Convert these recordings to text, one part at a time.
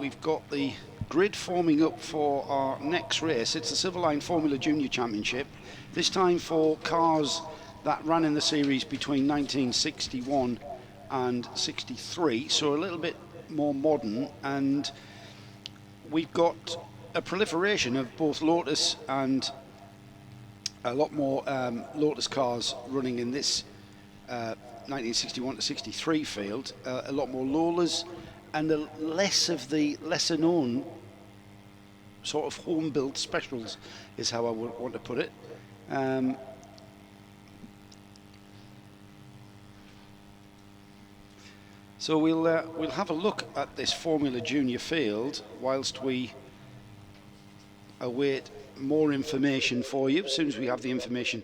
we've got the grid forming up for our next race. It's the Silverline Formula Junior Championship, this time for cars that ran in the series between 1961 and 63, so a little bit more modern, and we've got a proliferation of both Lotus and a lot more Lotus cars running in this 1961 to 63 field, a lot more Lolas, and less of the lesser known sort of home built specials is how I would want to put it. So we'll have a look at this Formula Junior field whilst we await more information for you. As soon as we have the information,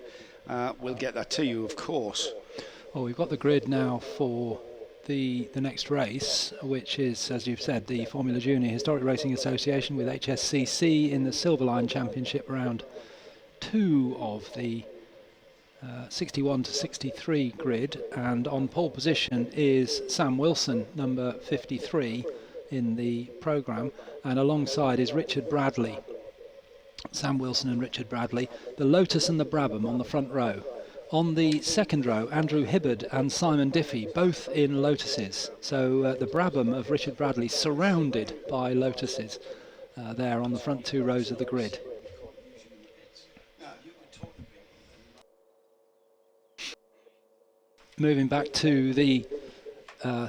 we'll get that to you, of course. Well, we've got the grid now for the next race, which is, as you've said, the Formula Junior Historic Racing Association with HSCC in the Silverline Championship, round 2 of the 61 to 63 grid, and on pole position is Sam Wilson, number 53 in the programme, and alongside is Richard Bradley. Sam Wilson and Richard Bradley, the Lotus and the Brabham on the front row. On the second row, Andrew Hibbard and Simon Diffie, both in Lotuses. So the Brabham of Richard Bradley surrounded by Lotuses there on the front 2 rows of the grid. Moving back to the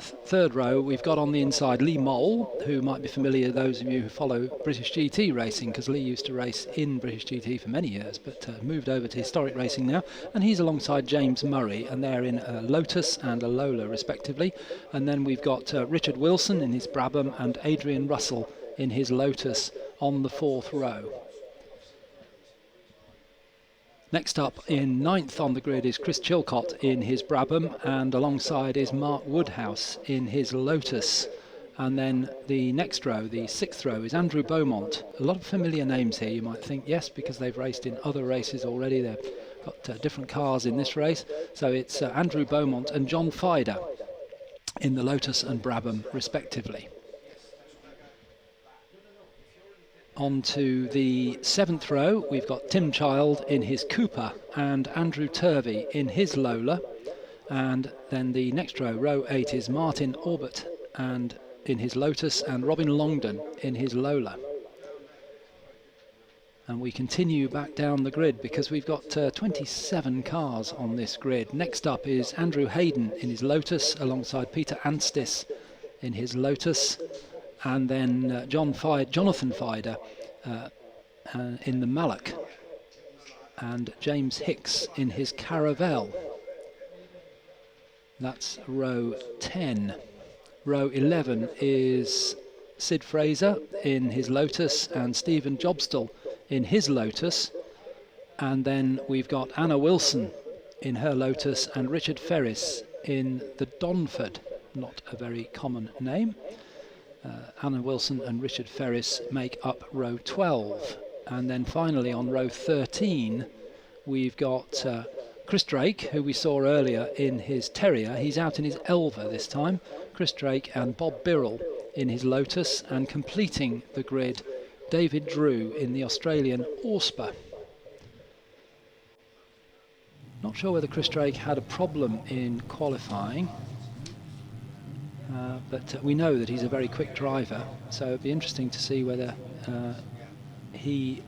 third row, we've got on the inside Lee Mole, who might be familiar, those of you who follow British GT racing, because Lee used to race in British GT for many years, but moved over to historic racing now, and he's alongside James Murray, and they're in a Lotus and a Lola respectively. And then we've got Richard Wilson in his Brabham and Adrian Russell in his Lotus on the 4th row. Next up in 9th on the grid is Chris Chilcott in his Brabham, and alongside is Mark Woodhouse in his Lotus. And then the next row, the 6th row, is Andrew Beaumont. A lot of familiar names here, you might think, yes, because they've raced in other races already. They've got different cars in this race. So it's Andrew Beaumont and John Fider in the Lotus and Brabham respectively. On to the 7th row, we've got Tim Child in his Cooper and Andrew Turvey in his Lola. And then the next row, row 8, is Martin Orbit and in his Lotus and Robin Longdon in his Lola. And we continue back down the grid because we've got 27 cars on this grid. Next up is Andrew Hayden in his Lotus alongside Peter Anstis in his Lotus. And then Jonathan Fider in the Mallock, and James Hicks in his Caravelle. That's row 10. Row 11 is Sid Fraser in his Lotus and Stephen Jobstall in his Lotus. And then we've got Anna Wilson in her Lotus and Richard Ferris in the Donford, not a very common name. Anna Wilson and Richard Ferris make up row 12. And then finally on row 13 we've got Chris Drake, who we saw earlier in his Terrier. He's out in his Elva this time. Chris Drake and Bob Birrell in his Lotus, and completing the grid, David Drew in the Australian Ausper. Not sure whether Chris Drake had a problem in qualifying. But we know that he's a very quick driver, so it'd be interesting to see whether he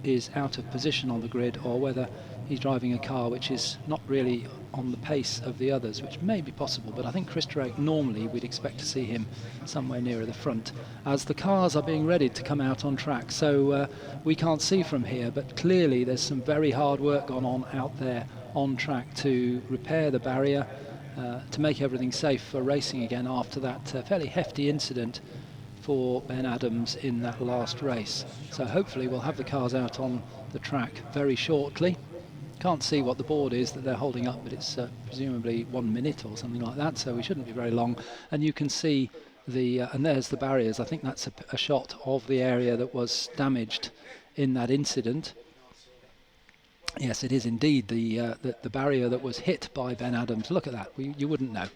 is out of position on the grid or whether he's driving a car which is not really on the pace of the others, which may be possible. But I think Chris Drake, normally we'd expect to see him somewhere nearer the front as the cars are being readied to come out on track. So we can't see from here, but clearly there's some very hard work gone on out there on track to repair the barrier, to make everything safe for racing again after that fairly hefty incident for Ben Adams in that last race. So hopefully we'll have the cars out on the track very shortly. Can't see what the board is that they're holding up, but it's presumably 1 minute or something like that, so we shouldn't be very long. And you can see the and there's the barriers. I think that's a shot of the area that was damaged in that incident. Yes, it is indeed the barrier that was hit by Ben Adams. Look at that. You wouldn't know.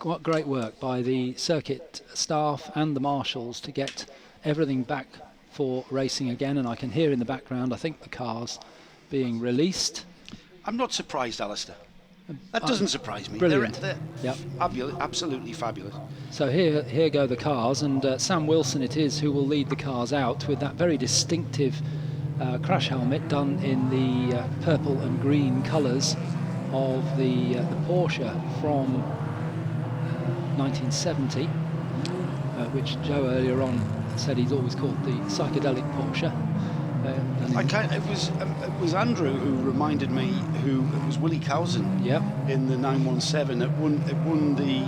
What great work by the circuit staff and the marshals to get everything back for racing again. And I can hear in the background, I think, the cars being released. I'm not surprised, Alistair. That doesn't surprise me. Brilliant. They're Yep. absolutely fabulous. So here go the cars, and Sam Wilson it is who will lead the cars out with that very distinctive crash helmet done in the purple and green colours of the Porsche from 1970, which Joe earlier on said he's always called the psychedelic Porsche. It was Andrew who reminded me who it was Willie Cowson in the 917 it won the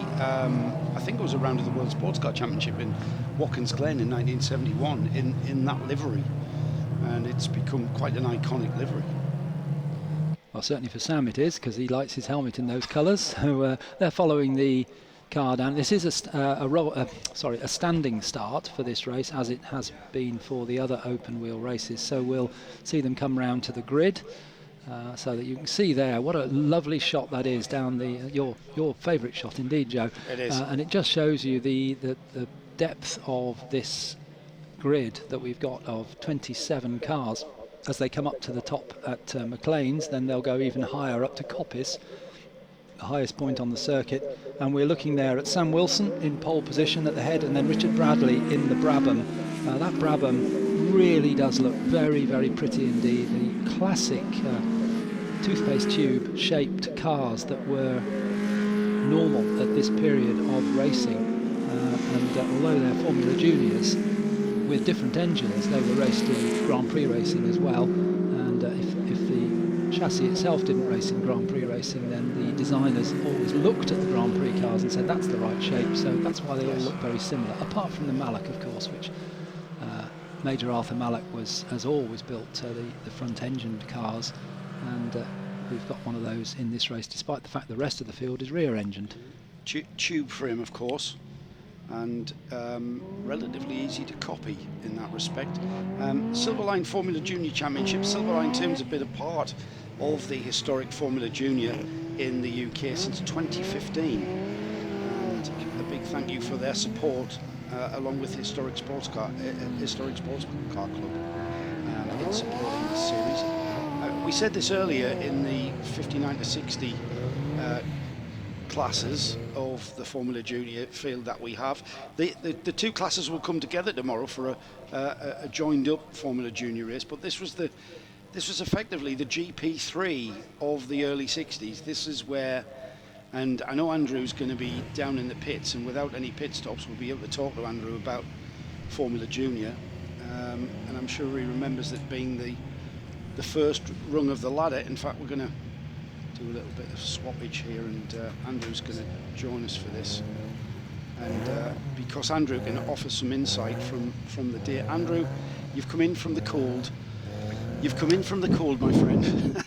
I think it was a round of the World Sports Car Championship in Watkins Glen in 1971 in that livery, and it's become quite an iconic livery. Well, certainly for Sam it is, because he likes his helmet in those colours. So they're following the car down. This is a standing start for this race, as it has been for the other open wheel races. So we'll see them come round to the grid, so that you can see there what a lovely shot that is down the your favourite shot indeed, Joe. It is, and it just shows you the depth of this grid that we've got of 27 cars. As they come up to the top at McLean's, then they'll go even higher up to Coppice, the highest point on the circuit, and we're looking there at Sam Wilson in pole position at the head, and then Richard Bradley in the Brabham. That Brabham really does look very, very pretty indeed. The classic toothpaste tube shaped cars that were normal at this period of racing, and although they're Formula Juniors with different engines, they were raced in Grand Prix racing as well, and if the chassis itself didn't race in Grand Prix racing, then the designers always looked at the Grand Prix cars and said that's the right shape, so that's why they all look very similar, apart from the Mallock, of course, which Major Arthur Mallock has always built the front-engined cars, and we've got one of those in this race, despite the fact the rest of the field is rear-engined. Tube frame, of course, and relatively easy to copy in that respect. Silverline Formula Junior Championship. Silverline teams have been a part of the historic Formula Junior in the UK since 2015, and a big thank you for their support, along with Historic Sports Car Club in supporting this series. We said this earlier in the 59 to 60 classes of the Formula Junior field that we have. The two classes will come together tomorrow for a joined up Formula Junior race, but this was effectively the GP3 of the early 60s. This is where, and I know Andrew's going to be down in the pits, and without any pit stops we'll be able to talk to Andrew about Formula Junior, and I'm sure he remembers it being the first rung of the ladder. In fact, we're going to do a little bit of swappage here, and Andrew's going to join us for this, and because Andrew can offer some insight from the day. Andrew, you've come in from the cold, my friend.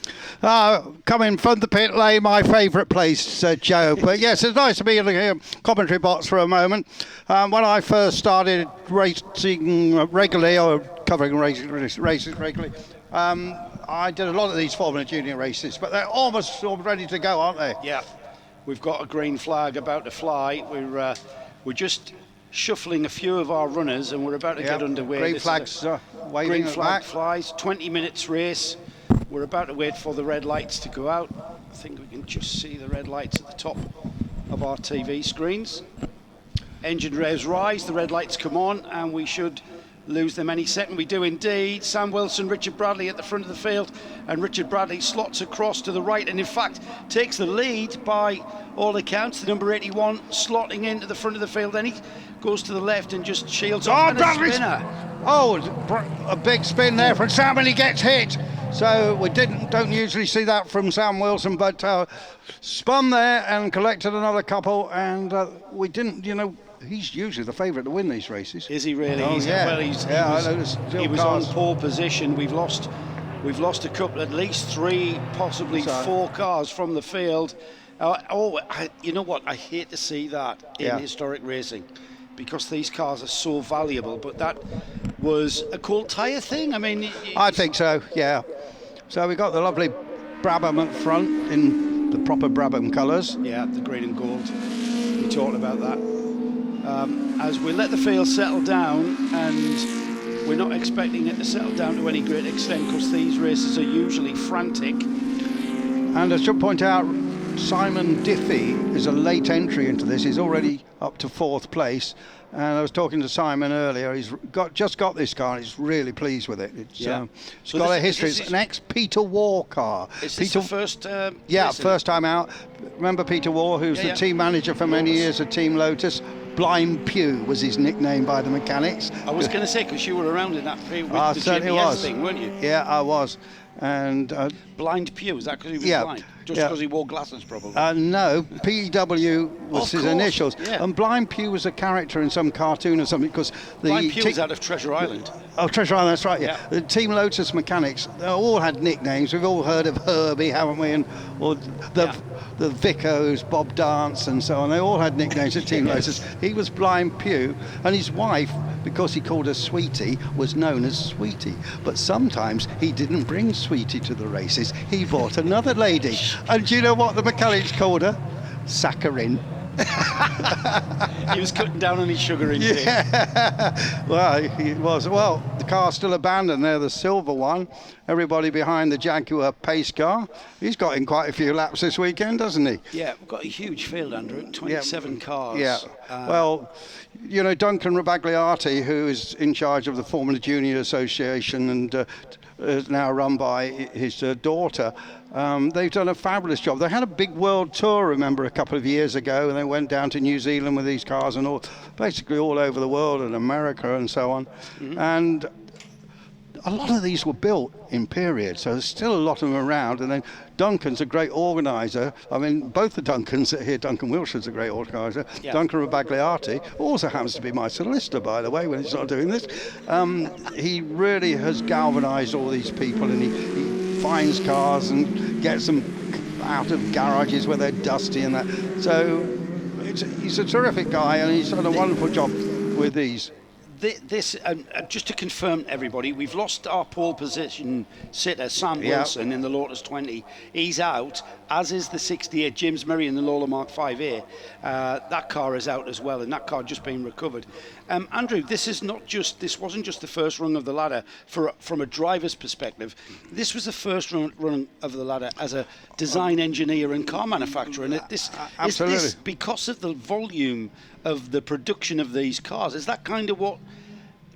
Coming from the pit lane, my favourite place, Joe. But yes, it's nice to be in the commentary box for a moment. When I first started racing regularly, or covering races regularly, I did a lot of these Formula Junior races, but they're almost all ready to go, aren't they? Yeah, we've got a green flag about to fly. We're just shuffling a few of our runners, and we're about to get underway. Green flags waving. Green flag flies. 20 minutes race. We're about to wait for the red lights to go out. I think we can just see the red lights at the top of our TV screens. Engine revs rise, the red lights come on, and we should lose them any second. We do indeed. Sam Wilson, Richard Bradley at the front of the field, and Richard Bradley slots across to the right, and in fact takes the lead by all accounts. The number 81 slotting into the front of the field, then he goes to the left and just shields off. Bradley's a big spin there from Sam, and he gets hit. So we don't usually see that from Sam Wilson, but spun there and collected another couple, and we didn't, he's usually the favourite to win these races. Is he really? Oh, yeah. Well, he was on pole position. We've lost a couple, at least three, possibly four cars from the field. You know what? I hate to see that in historic racing, because these cars are so valuable. But that was a cold tyre thing. I mean, I think so. Yeah. So we got the lovely Brabham at front in the proper Brabham colours. Yeah, the green and gold. talking about that. As we let the field settle down, and we're not expecting it to settle down to any great extent because these races are usually frantic. And I should point out, Simon Diffie is a late entry into this. He's already up to 4th place. And I was talking to Simon earlier. He's just got this car and he's really pleased with it. It's got a history. It's an ex-Peter War car. Is this the first? First time out. Remember Peter War, who's the team manager for many years at Team Lotus? Blind Pew was his nickname by the mechanics. I was going to say, because you were around in that period with the certainly GPS was. thing, weren't you? Yeah, I was. And Blind Pew, is that because he was blind? Just because he wore glasses, probably? No, PW was his initials. Yeah. And Blind Pew was a character in some cartoon or something, because Blind Pew was out of Treasure Island. Oh, Treasure Island, that's right, yeah. The Team Lotus mechanics, they all had nicknames. We've all heard of Herbie, haven't we? And or the Vicos, Bob Dance, and so on. They all had nicknames at Team Lotus. He was Blind Pew, and his wife, because he called her Sweetie, was known as Sweetie. But sometimes he didn't bring Sweetie to the races. He brought another lady. And do you know what the mechanics called her? Saccharin. He was cutting down on his sugar intake. Yeah. Well, he was. Well, the car's still abandoned there, the silver one. Everybody behind the Jaguar pace car. He's got in quite a few laps this weekend, doesn't he? Yeah, we've got a huge field, Andrew. 27 cars. Yeah. Well, you know, Duncan Rabagliati, who is in charge of the Formula Junior Association and is now run by his daughter. They've done a fabulous job. They had a big world tour, remember, a couple of years ago, and they went down to New Zealand with these cars and basically all over the world and America and so on. Mm-hmm. And a lot of these were built in period, so there's still a lot of them around. And then Duncan's a great organiser. I mean, both the Duncans here, Duncan Wilshire's a great organiser. Yeah. Duncan Rabagliati also happens to be my solicitor, by the way, when he's not doing this. He really has galvanised all these people, and he finds cars and gets them out of garages where they're dusty and that. So he's a terrific guy, and he's done a wonderful job with these. This just to confirm, everybody, we've lost our pole position sitter, Sam Wilson, in the Lotus 20. He's out, as is the 68 James Murray in the Lola Mark 5A. That car is out as well, and that car just being recovered. Andrew, this wasn't just the first rung of the ladder from a driver's perspective. This was the first rung of the ladder as a design engineer and car manufacturer. And is this because of the volume of the production of these cars? Is that kind of what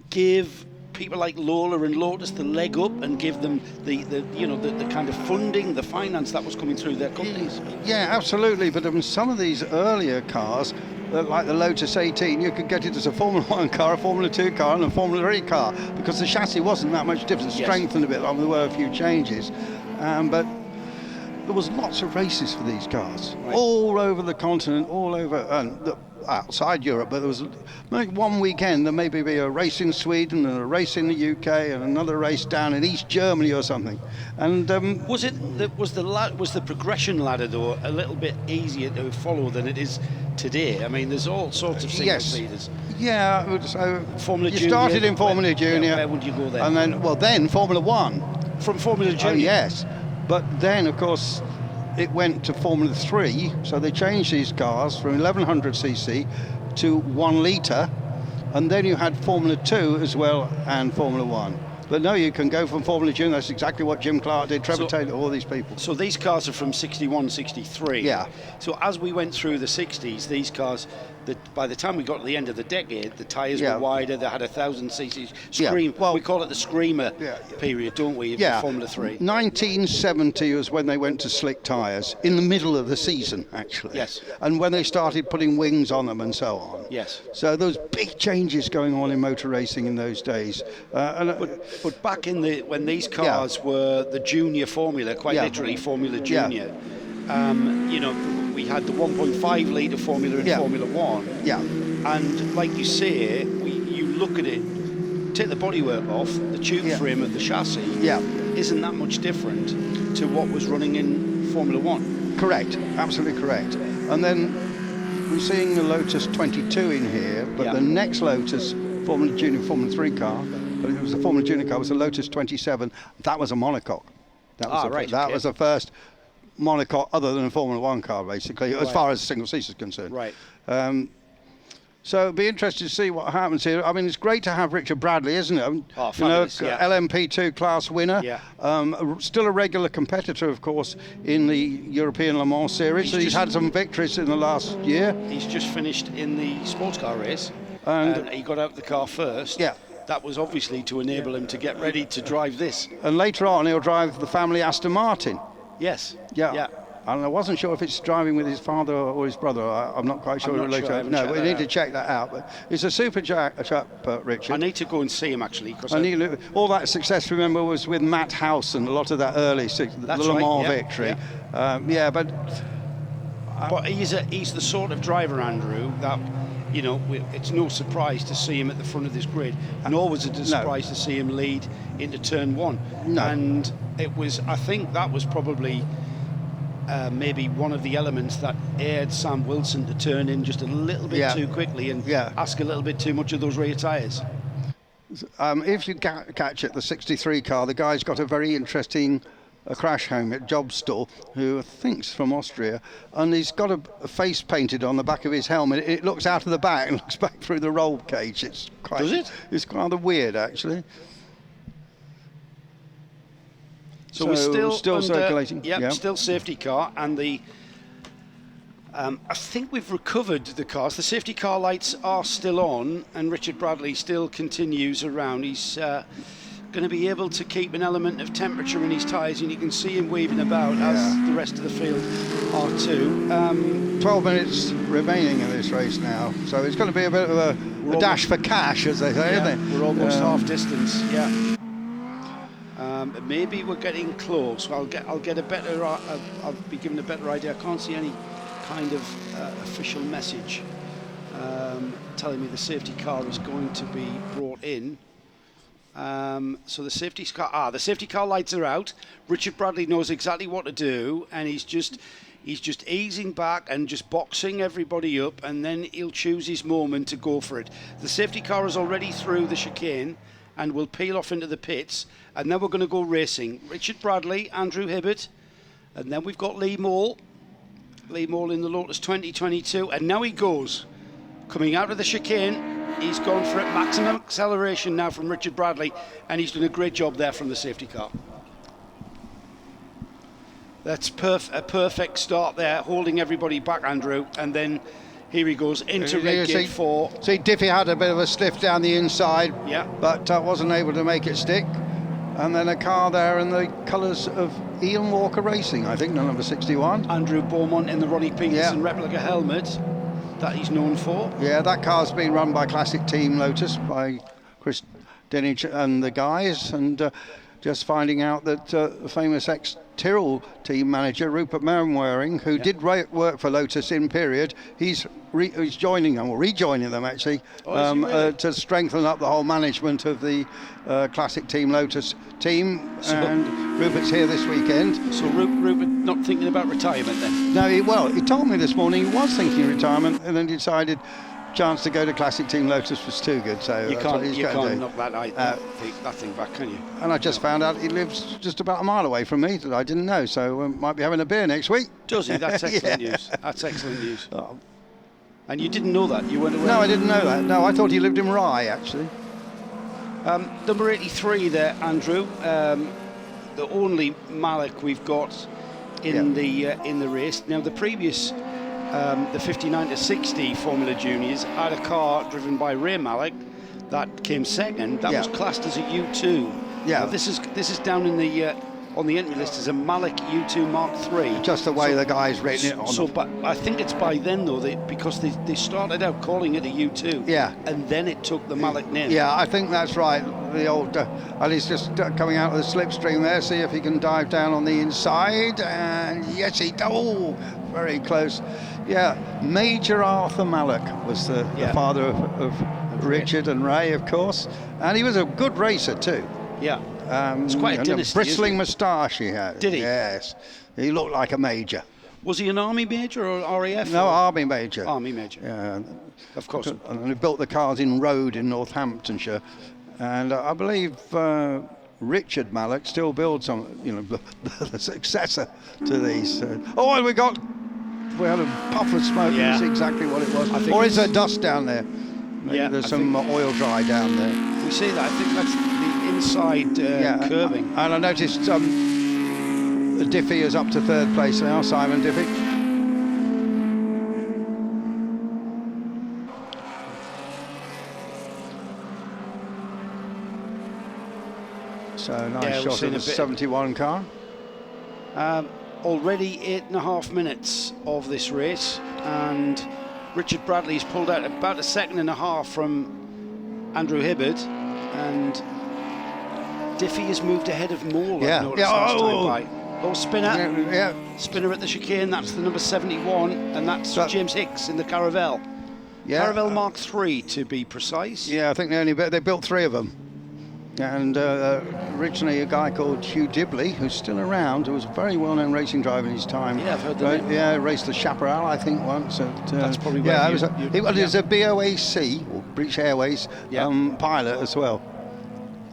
gave people like Lola and Lotus the leg up and give them the kind of funding, the finance that was coming through their companies? Yeah, absolutely. But some of these earlier cars, like the Lotus 18, you could get it as a Formula 1 car, a Formula 2 car and a Formula 3 car, because the chassis wasn't that much different. Strengthened a bit, there were a few changes. But there was lots of races for these cars, all over the continent, all over outside Europe. But there was one weekend there maybe be a race in Sweden and a race in the UK and another race down in East Germany or something. And was the progression ladder though a little bit easier to follow than it is today? I mean, there's all sorts of single seaters. Yeah, so Formula you Junior, started in Formula Junior. Where would you go then? And then Formula 1. From Formula Junior? Oh, yes. But then, of course, it went to Formula 3, so they changed these cars from 1100cc to 1 litre, and then you had Formula 2 as well and Formula 1. But no, you can go from Formula Junior. That's exactly what Jim Clark did, Trevor Taylor, all these people. So these cars are from 61, 63. Yeah. So as we went through the 60s, these cars, by the time we got to the end of the decade, the tyres were wider, they had 1,000cc scream. Yeah. Well, we call it the screamer period, don't we, in Formula 3? 1970 was when they went to slick tyres, in the middle of the season, actually. Yes. And when they started putting wings on them and so on. Yes. So there was big changes going on in motor racing in those days. But back in when these cars were the junior formula, quite literally Formula Junior, we had the 1.5 litre formula in Formula 1. Yeah. And like you say, you look at it, take the bodywork off, the tube frame of the chassis isn't that much different to what was running in Formula 1. Correct, absolutely correct. And then we're seeing the Lotus 22 in here, but the next Lotus Formula Junior, Formula 3 car, but it was the Formula Junior car, was the Lotus 27. That was a monocoque. That was the first monocoque other than a Formula One car, basically, as far as single seats is concerned. Right. So it'll be interesting to see what happens here. I mean, it's great to have Richard Bradley, isn't it? Oh, fabulous, yeah. LMP2 class winner. Yeah. Still a regular competitor, of course, in the European Le Mans series. He's had some victories in the last year. He's just finished in the sports car race. And he got out of the car first. Yeah. That was obviously to enable him to get ready to drive this. And later on, he'll drive the family Aston Martin. Yes. Yeah. And I wasn't sure if it's driving with his father or his brother. I'm not quite sure. I'm not sure. No, we need to check that out. But it's a super chap, Richard. I need to go and see him, actually. Cause all that success, remember, was with Matt House and a lot of that early Le Mans victory. Yeah. But he's the sort of driver, Andrew, that, you know, it's no surprise to see him at the front of this grid, nor was it a surprise to see him lead into turn one. No. And I think that was probably maybe one of the elements that aired Sam Wilson to turn in just a little bit too quickly and ask a little bit too much of those rear tyres. If you catch it, the 63 car, the guy's got a very interesting crash helmet, Jobstall, who I think's from Austria, and he's got a face painted on the back of his helmet. It looks out of the back and looks back through the roll cage. Does it? It's rather weird, actually. So we're still circulating. Yep, still safety car, and I think we've recovered the cars. The safety car lights are still on, and Richard Bradley still continues around. He's going to be able to keep an element of temperature in his tyres, and you can see him waving about as the rest of the field are too. 12 minutes remaining in this race now, so it's going to be a bit of a dash for cash, as they say, isn't it? We're almost half distance. Yeah. Maybe we're getting close. I'll get a better. I'll be given a better idea. I can't see any kind of official message telling me the safety car is going to be brought in. So the safety car lights are out. Richard Bradley knows exactly what to do, and he's just easing back and just boxing everybody up, and then he'll choose his moment to go for it. The safety car is already through the chicane and will peel off into the pits, and then we're going to go racing. Richard Bradley, Andrew Hibbert, and then we've got Lee Moore in the Lotus 2022, and now he goes. Coming out of the chicane, he's gone for it. Maximum acceleration now from Richard Bradley, and he's done a great job there from the safety car. That's a perfect start there, holding everybody back, Andrew, and then here he goes into red gate 4. See, Diffie had a bit of a stiff down the inside, but wasn't able to make it stick. And then a car there in the colours of Ian Walker Racing, I think, the number 61. Andrew Beaumont in the Ronnie Peterson replica helmet that he's known for. Yeah, that car's been run by Classic Team Lotus, by Chris Dinich and the guys, and just finding out that the famous ex-Tyrrell team manager, Rupert Merriwearing, who did work for Lotus in period, he's joining them, or rejoining them actually, to strengthen up the whole management of the Classic Team Lotus team. And Rupert's here this weekend. So Rupert not thinking about retirement then? No, he told me this morning he was thinking of retirement, and then decided chance to go to Classic Team Lotus was too good, so you can't knock that thing back, can you? And I just found out he lives just about a mile away from me that I didn't know, so might be having a beer next week. Does he? That's excellent news. That's excellent news. And you didn't know that? You weren't aware? No, I didn't know that. No, I thought he lived in Rye, actually. Number 83 there, Andrew. The only Malik we've got in the race. Now, the previous the 59 to 60 Formula Juniors had a car driven by Ray Malik that came second. That was classed as a U2. Yeah. Now this is down in the on the entry list as a Malik U2 Mark III. Just the way the guy's written it on. But I think it's by then though, because they started out calling it a U2. Yeah. And then it took the Malik name. Yeah, I think that's right. The old Ali's just coming out of the slipstream there. See if he can dive down on the inside, and yes, very close. Yeah, Major Arthur Malik was the father of Richard and Ray, of course, and he was a good racer too. Yeah. It's quite a dynasty, bristling moustache he had. Did he? Yes. He looked like a major. Was he an army major or RAF? No, army major. Army major. Yeah. Of course. And he built the cars in Road in Northamptonshire. And I believe Richard Mallock still builds on, the successor to these. Oh, and we had a puff of smoke. Yeah. That's exactly what it was. think Or is there dust down there? Maybe Yeah, there's I some oil dry down there. We see that. I think that's the inside curving. And I noticed Diffie is up to third place now, Simon Diffie. So nice shot of the 71 car. Already 8.5 minutes of this race, and Richard Bradley's pulled out about 1.5 seconds from Andrew Hibbard, and Diffie has moved ahead of Moore. Yeah. I've noticed last time by. Oh, Spinner. Yeah. Spinner at the chicane, that's the number 71, and that's James Hicks in the Caravelle. Yeah. Caravelle Mark III, to be precise. Yeah, I think they built 3 of them. And originally a guy called Hugh Dibley, who's still around, who was a very well-known racing driver in his time. Yeah, I've heard the name. Yeah, raced the Chaparral, I think, once. That's probably where it was a BOAC, or British Airways, pilot as well.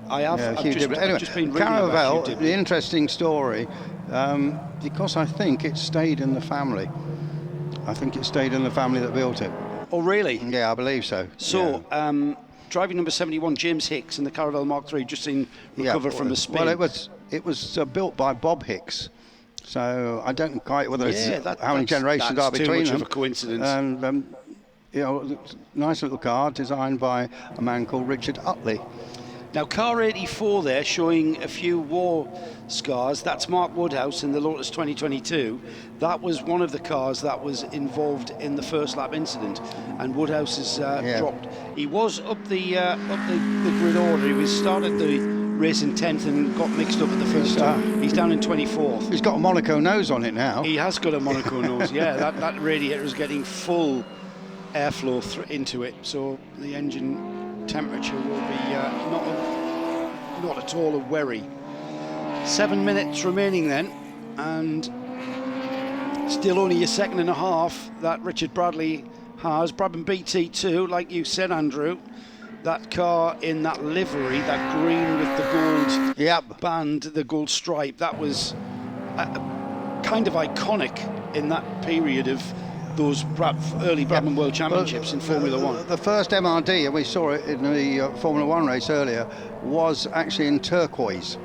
I have. Yeah, I've Hugh just, Dibley. I've Anyway, just been reading about Caravelle, Hugh Dibley. the interesting story, because I think it stayed in the family. I think it stayed in the family that built it. Oh, really? Yeah, I believe so. So, driving number 71, James Hicks in the Caravelle Mark III, just seen recover from a spin. Well, it was built by Bob Hicks, so I don't quite whether it's how many generations are between them. That's too much of a coincidence. And nice little car designed by a man called Richard Utley. Now, car 84 there, showing a few war scars. That's Mark Woodhouse in the Lotus 2022. That was one of the cars that was involved in the first lap incident, and Woodhouse has dropped. He was up the grid order. He started the race in 10th and got mixed up at the first time. He's down in 24th. He's got a Monaco nose on it now. He has got a Monaco nose. Yeah, that radiator is getting full airflow into it, so the engine temperature will be not at all a worry. 7 minutes remaining then, and still only 1.5 seconds that Richard Bradley has. Brabham BT2, like you said, Andrew, that car in that livery, that green with the gold band, the gold stripe, that was kind of iconic in that period of those early Brabham World Championships in Formula One. The first MRD, and we saw it in the Formula One race earlier, was actually in turquoise.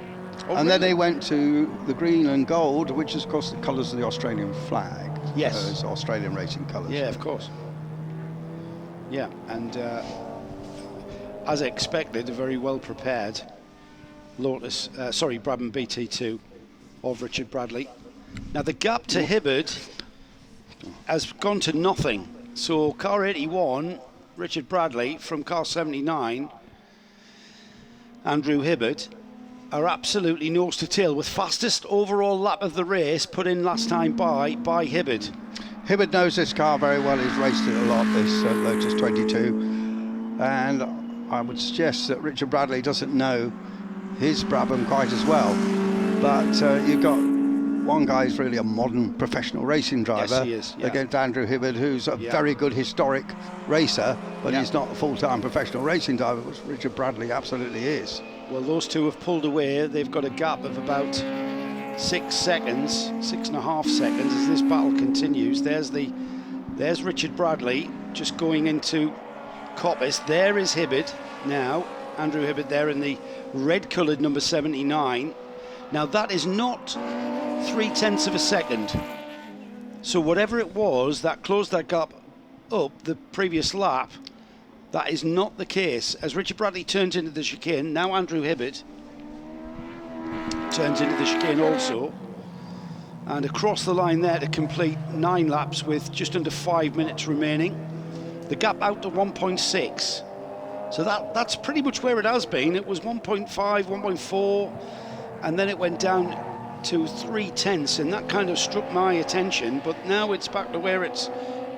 And then they went to the green and gold, which is, of course, the colours of the Australian flag. Yes. It's Australian racing colours. Yeah, of course. Yeah, and as expected, a very well prepared Brabham BT2 of Richard Bradley. Now, the gap to Hibbard has gone to nothing. So car 81, Richard Bradley, from car 79, Andrew Hibbard, are absolutely nose to tail, with fastest overall lap of the race put in last time by Hibbard. Hibbard knows this car very well. He's raced it a lot, this Lotus 22, and I would suggest that Richard Bradley doesn't know his Brabham quite as well, but you've got one guy who's really a modern professional racing driver. Yes, he is, against Andrew Hibbard, who's a very good historic racer, but he's not a full-time professional racing driver, which Richard Bradley absolutely is. Well, those two have pulled away. They've got a gap of about 6 seconds, 6.5 seconds as this battle continues. There's Richard Bradley just going into Coppice. There is Hibbard now, Andrew Hibbard there in the red-coloured number 79. Now that is not 0.3 of a second. So whatever it was that closed that gap up the previous lap, that is not the case. As Richard Bradley turns into the chicane, now Andrew Hibbard turns into the chicane also, and across the line there to complete 9 laps with just under 5 minutes remaining. The gap out to 1.6. So that's pretty much where it has been. It was 1.5, 1.4, and then it went down to 0.3, and that kind of struck my attention, but now it's back to where it's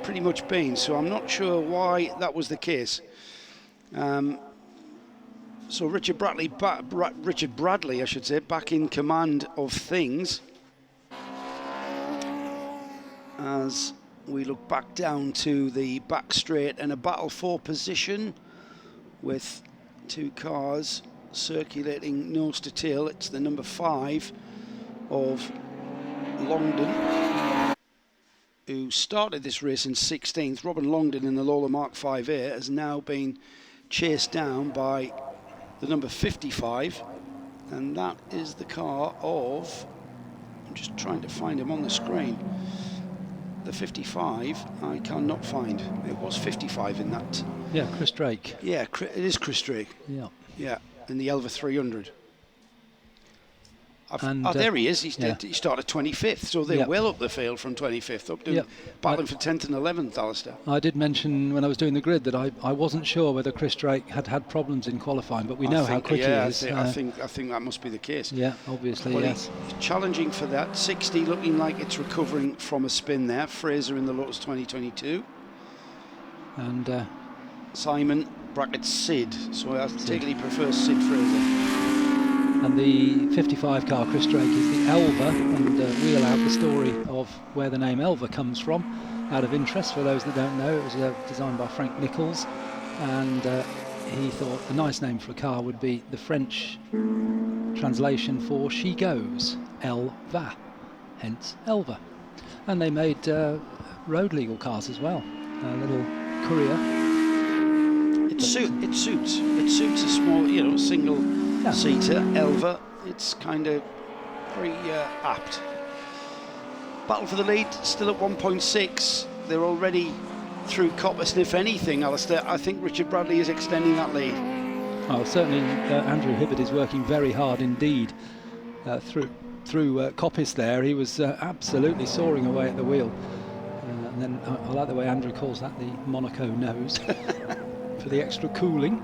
pretty much been, so I'm not sure why that was the case. So Richard Bradley, I should say, back in command of things as we look back down to the back straight and a battle for position with 2 cars circulating nose to tail. It's the number 5 of Longdon, who started this race in 16th. Robin Longdon in the Lola Mark 5A has now been chased down by the number 55, and that is the car of, I'm just trying to find him on the screen, the 55 I cannot find. It was 55 in that. Yeah, Chris Drake. Yeah, it is Chris Drake. Yeah. Yeah, in the Elva 300. And, there he is. He started 25th, so they're well up the field from 25th up to battling for 10th and 11th, Alistair. I did mention when I was doing the grid that I wasn't sure whether Chris Drake had problems in qualifying, but we know how quick he is. I think that must be the case. Yeah, obviously, yes. He's challenging for that. 60 looking like it's recovering from a spin there. Fraser in the Lotus 2022. And Simon brackets Sid, so I take it he prefers Sid Fraser. And the 55 car, Chris Drake, is the Elva, and wheel out the story of where the name Elva comes from. Out of interest, for those that don't know, it was designed by Frank Nichols, and he thought a nice name for a car would be the French translation for she goes, Elle va, hence Elva. And they made road legal cars as well, a little courier. It suits a small, single seater, Elva. It's kind of very apt. Battle for the lead, still at 1.6. They're already through Coppice, and if anything, Alistair, I think Richard Bradley is extending that lead. Well, certainly Andrew Hibbert is working very hard indeed through Coppice there. He was absolutely soaring away at the wheel. And then I like the way Andrew calls that the Monaco nose for the extra cooling.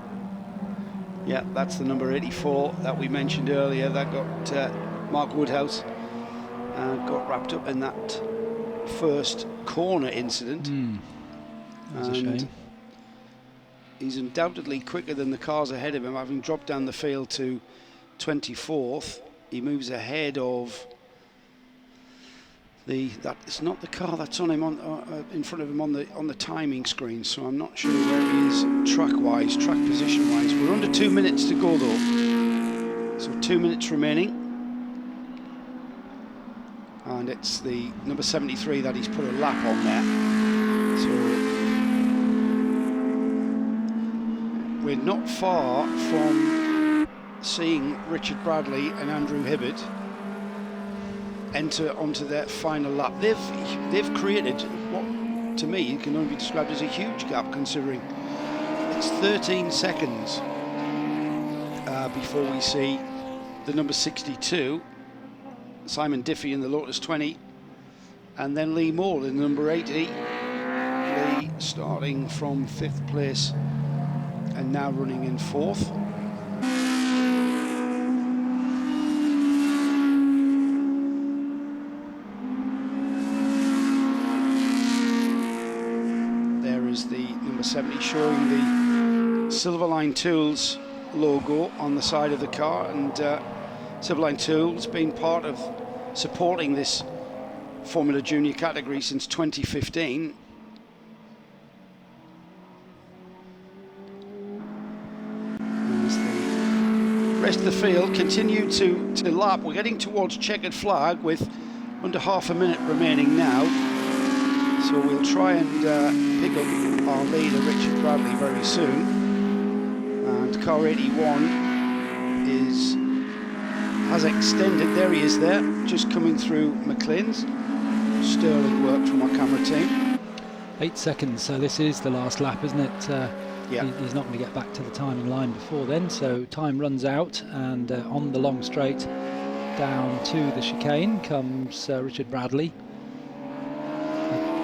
Yeah, that's the number 84 that we mentioned earlier. That got Mark Woodhouse got wrapped up in that first corner incident. That's a shame. He's undoubtedly quicker than the cars ahead of him, having dropped down the field to 24th. He moves ahead of it's not the car that's on him in front of him on the timing screen, so I'm not sure where he is track position wise. We're under 2 minutes to go though, so 2 minutes remaining, and it's the number 73 that he's put a lap on there. So we're not far from seeing Richard Bradley and Andrew Hibbert enter onto their final lap. They've created what to me can only be described as a huge gap, considering it's 13 seconds before we see the number 62 Simon Diffie in the Lotus 20, and then Lee Moore in the number 80. Lee starting from 5th place and now running in 4th. The number 70 showing the Silverline Tools logo on the side of the car, and Silverline Tools being part of supporting this Formula Junior category since 2015. As the rest of the field continue to lap. We're getting towards checkered flag with under half a minute remaining now. So we'll try and pick up our leader, Richard Bradley, very soon. And car 81 has extended. There he is there, just coming through McLean's. Sterling work from our camera team. 8 seconds, so this is the last lap, isn't it? Yeah. He's not going to get back to the timing line before then, so time runs out, and on the long straight down to the chicane comes Richard Bradley.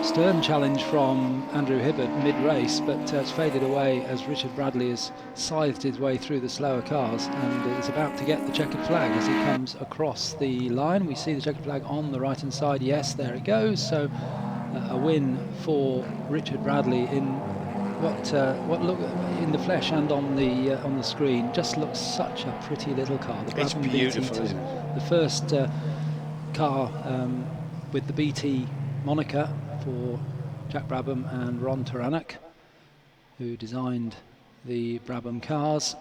Stern challenge from Andrew Hibbert mid-race, but it's faded away as Richard Bradley has scythed his way through the slower cars and is about to get the checkered flag as he comes across the line. We see the checkered flag on the right-hand side. Yes, there it goes. So a win for Richard Bradley in what look in the flesh and on the screen just looks such a pretty little car. It's beautiful, isn't it? The first car with the BT moniker for Jack Brabham and Ron Taranach, who designed the Brabham cars.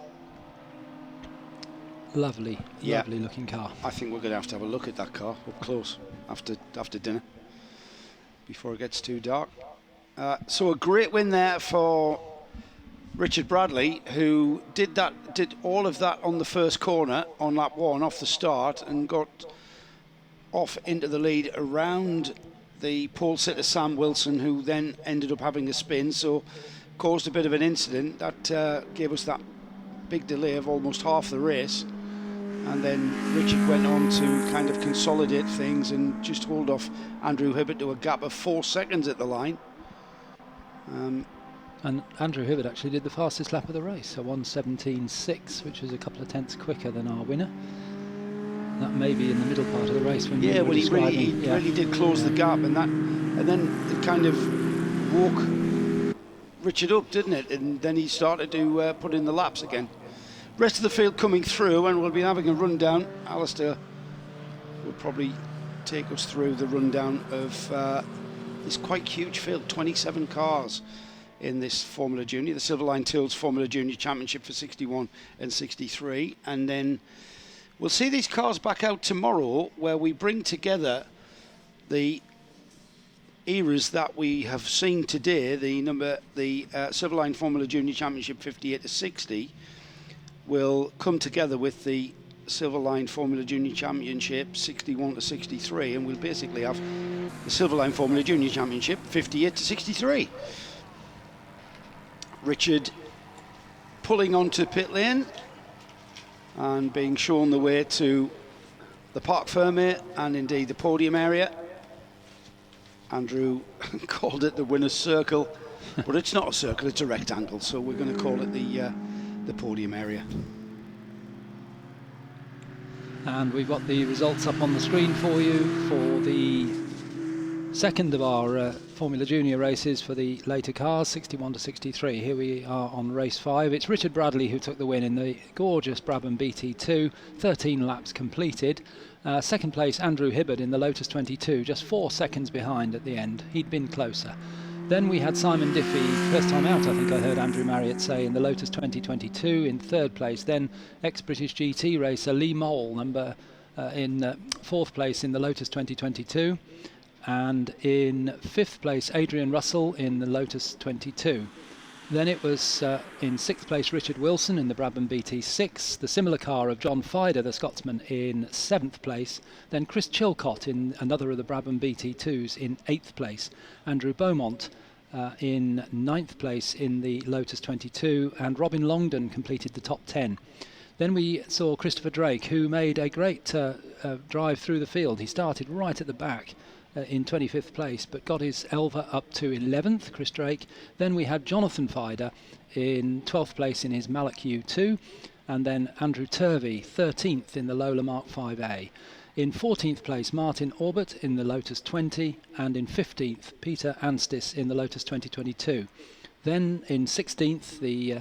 lovely, Yeah. lovely looking car. I think we're going to have a look at that car up close after dinner, before it gets too dark. So a great win there for Richard Bradley, who did all of that on the first corner on lap 1 off the start, and got off into the lead around the pole sitter Sam Wilson, who then ended up having a spin, so caused a bit of an incident that gave us that big delay of almost half the race. And then Richard went on to kind of consolidate things and just hold off Andrew Hibbert to a gap of 4 seconds at the line. And Andrew Hibbert actually did the fastest lap of the race, so 1:17.6, which was a couple of tenths quicker than our winner. That may be in the middle part of the race when he really did close the gap, and then it kind of woke Richard up, didn't it? And then he started to put in the laps again. Rest of the field coming through, and we'll be having a rundown. Alistair will probably take us through the rundown of this quite huge field, 27 cars in this Formula Junior, the Silverline Tools Formula Junior Championship for 61 and 63. And then we'll see these cars back out tomorrow, where we bring together the eras that we have seen today. The Silverline Formula Junior Championship 58 to 60 will come together with the Silverline Formula Junior Championship 61 to 63, and we'll basically have the Silverline Formula Junior Championship 58 to 63. Richard pulling onto pit lane and being shown the way to the Parc Fermé and indeed the podium area. Andrew called it the winner's circle, but it's not a circle, it's a rectangle, so we're going to call it the podium area. And we've got the results up on the screen for you for the second of our Formula Junior races for the later cars, 61 to 63. Here we are on race 5. It's Richard Bradley who took the win in the gorgeous Brabham BT2, 13 laps completed. Second place, Andrew Hibbert in the Lotus 22, just 4 seconds behind at the end. He'd been closer. Then we had Simon Diffie, first time out, I think I heard Andrew Marriott say, in the Lotus 2022 in third place. Then ex-British GT racer Lee Mole, in fourth place in the Lotus 2022. And in fifth place, Adrian Russell in the Lotus 22. Then it was in sixth place, Richard Wilson in the Brabham BT6, the similar car of John Fider, the Scotsman, in seventh place. Then Chris Chilcott in another of the Brabham BT2s in eighth place. Andrew Beaumont in ninth place in the Lotus 22, and Robin Longdon completed the top 10. Then we saw Christopher Drake, who made a great drive through the field. He started right at the back in 25th place, but got his Elva up to 11th, Chris Drake. Then we had Jonathan Fider in 12th place in his Malak U2, and then Andrew Turvey 13th in the Lola Mark 5A. In 14th place, Martin Orbit in the Lotus 20, and in 15th, Peter Anstis in the Lotus 2022. Then in 16th, the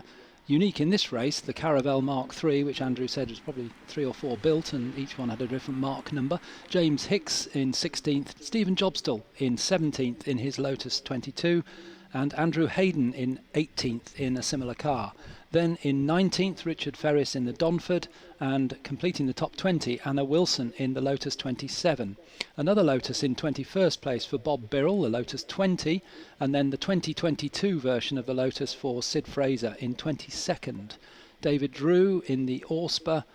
unique in this race, the Caravelle Mark III, which Andrew said was probably 3 or 4 built, and each one had a different mark number. James Hicks in 16th, Stephen Jobstall in 17th in his Lotus 22, and Andrew Hayden in 18th in a similar car. Then in 19th, Richard Ferris in the Donford, and completing the top 20, Anna Wilson in the Lotus 27. Another Lotus in 21st place for Bob Birrell, the Lotus 20, and then the 2022 version of the Lotus for Sid Fraser in 22nd. David Drew in the Orspa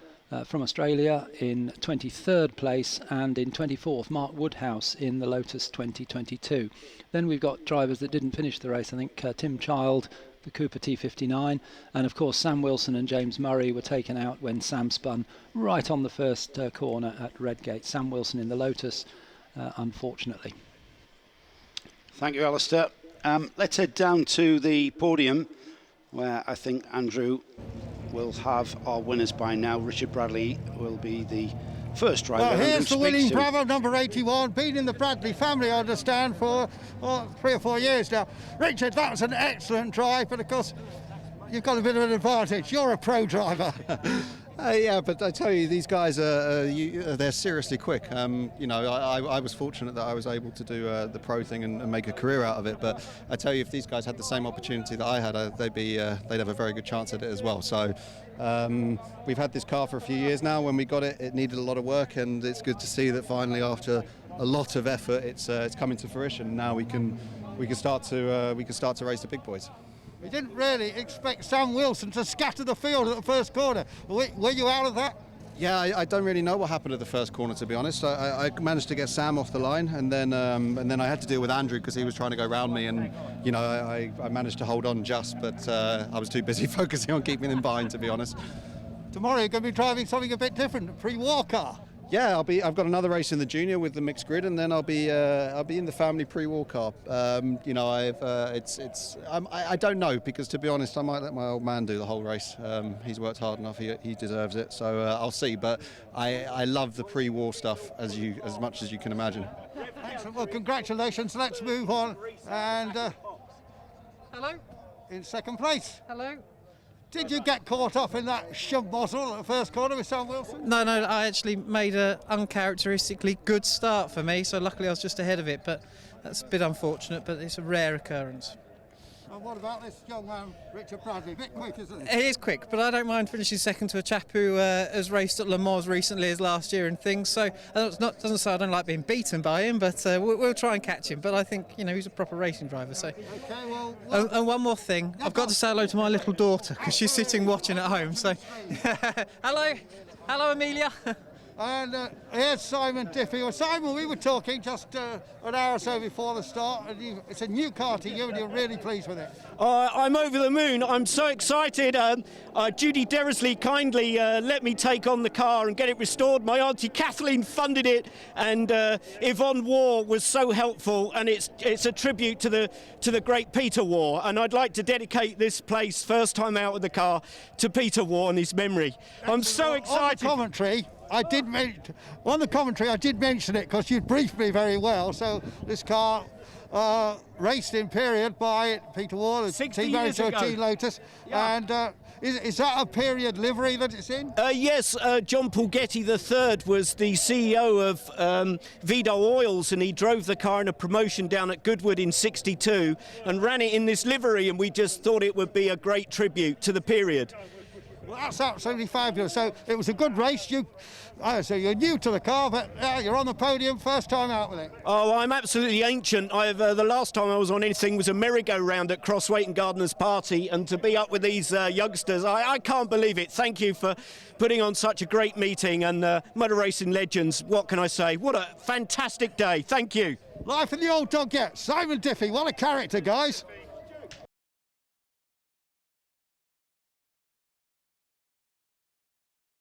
from Australia in 23rd place, and in 24th, Mark Woodhouse in the Lotus 2022. Then we've got drivers that didn't finish the race, I think Tim Child, the Cooper T59, and of course Sam Wilson and James Murray were taken out when Sam spun right on the first corner at Redgate. Sam Wilson in the Lotus, unfortunately. Thank you, Alistair. Let's head down to the podium, where I think Andrew will have our winners by now. Richard Bradley will be the first driver. Well, here's the winning to. Bravo, number 81, been in the Bradley family, I understand, for 3 or 4 years now. Richard, that was an excellent drive, but of course, you've got a bit of an advantage. You're a pro driver. Yeah, but I tell you, these guys they're seriously quick. I was fortunate that I was able to do the pro thing and make a career out of it. But I tell you, if these guys had the same opportunity that I had, they'd have a very good chance at it as well. So we've had this car for a few years now. When we got it, it needed a lot of work, and it's good to see that finally, after a lot of effort, it's coming to fruition. Now we can start to race the big boys. We didn't really expect Sam Wilson to scatter the field at the first corner. Were you out of that? Yeah, I don't really know what happened at the first corner, to be honest. I managed to get Sam off the line, and then I had to deal with Andrew because he was trying to go round me, and I managed to hold on just, but I was too busy focusing on keeping him behind, to be honest. Tomorrow you're going to be driving something a bit different, a pre-war car. Yeah, I've got another race in the junior with the mixed grid, and then I'll be in the family pre-war car. I don't know, because to be honest, I might let my old man do the whole race. He's worked hard enough; he deserves it. So I'll see. But I love the pre-war stuff as much as you can imagine. Excellent. Well, congratulations. Let's move on. And hello. In second place. Hello. Did you get caught up in that shove-bozzle at the first corner with Sam Wilson? No, I actually made an uncharacteristically good start for me, so luckily I was just ahead of it, but that's a bit unfortunate, but it's a rare occurrence. And what about this young man, Richard Bradley? A bit quick, isn't he? It is quick, but I don't mind finishing second to a chap who has raced at Le Mans recently as last year and things, so doesn't say I don't like being beaten by him, but we'll try and catch him. But I think, he's a proper racing driver. So. Okay, well... And one more thing, I've got to say hello to my little daughter, because she's sitting watching at home, so... Hello, Amelia. And here's Simon Diffie. Well, Simon, we were talking just an hour or so before the start, and it's a new car to you, and you're really pleased with it. I'm over the moon. I'm so excited. Judy Derrisley kindly let me take on the car and get it restored. My auntie Kathleen funded it, and Yvonne Waugh was so helpful. And it's a tribute to the great Peter Waugh. And I'd like to dedicate this place, first time out of the car, to Peter Waugh and his memory. I'm so excited. On the commentary, I did mention it because you briefed me very well. So this car raced in period by Peter Waugh, the team manager of G Lotus, yeah. And is that a period livery that it's in? Yes, John Pulgetti III was the CEO of Vido Oils, and he drove the car in a promotion down at Goodwood in '62 and ran it in this livery, and we just thought it would be a great tribute to the period. Well, that's absolutely fabulous. So it was a good race. You're new to the car, but you're on the podium, first time out with it. Oh, I'm absolutely ancient. The last time I was on anything was a merry-go-round at Crossweight and Gardeners Party, and to be up with these youngsters, I can't believe it. Thank you for putting on such a great meeting, and motor racing legends. What can I say? What a fantastic day. Thank you. Life in the old dog yet. Simon Diffie, what a character, guys.